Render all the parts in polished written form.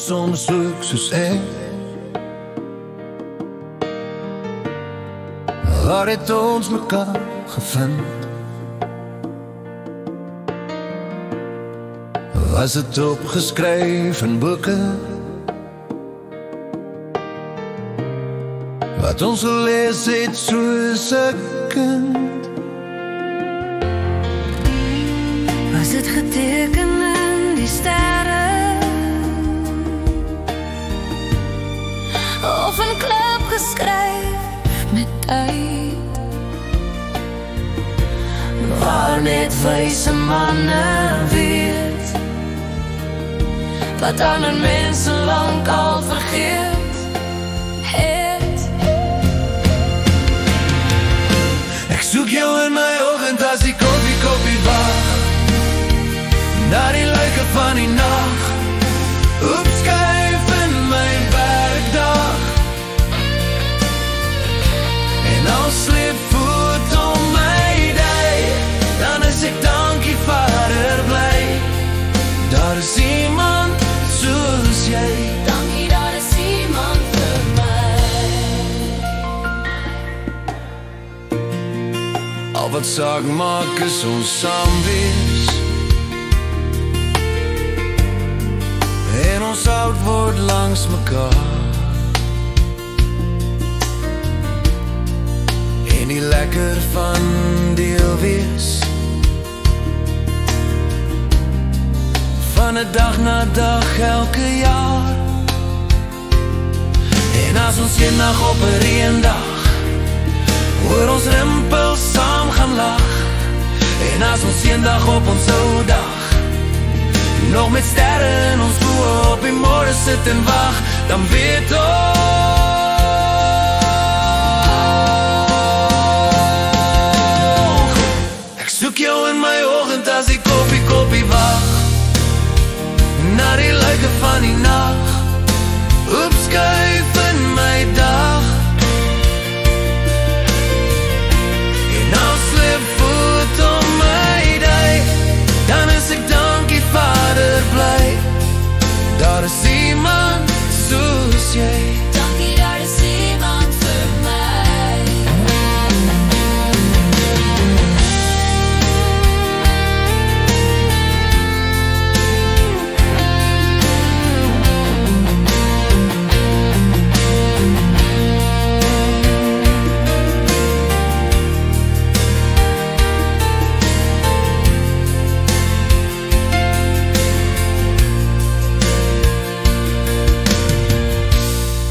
soms ook soos ek. Waar het ons mekaar gevind? Was het opgeskryf in boeke wat ons gelees het soos 'n kind? Was het geteken in die sterre of een klip geskryf met tyd, waar net wyse manne weet wat ander mense lang al vergeet het. Ek soek jou in my oggend as die koffie wag, na die lyke van die nag, opskuif in my werkdag, en al sleep voet om my day, dan is ek dankie Vader bly. Daar is iemand soos jy, dankie daar is iemand vir my. al wat saak maak is ons saam wees, en ons oud word langs mekaar, en die lekker van deel wees, van 'n dag na dag elke jaar. En as ons eendag op 'n reendag oor ons rimpels saam gaan lag, en as ons eendag op ons ou dag nog met sterre in ons oë op die môre sit en wag, dan weet ons ek soek jou in my oggend as die koffie wag, na die lyke van die nag, opskuif in my dag, en al sleep voet om my day, dan is ek dankie Vader bly. Daar is iemand soos jy, dankie daar is iemand vir my.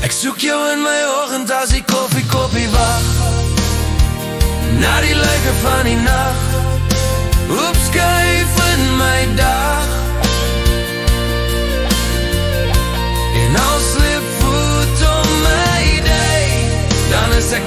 ek soek jou in my oggend as die koffie wag, na die lyke van die nag, opskuif in my dag, en al sleep voet om my day, dan is ek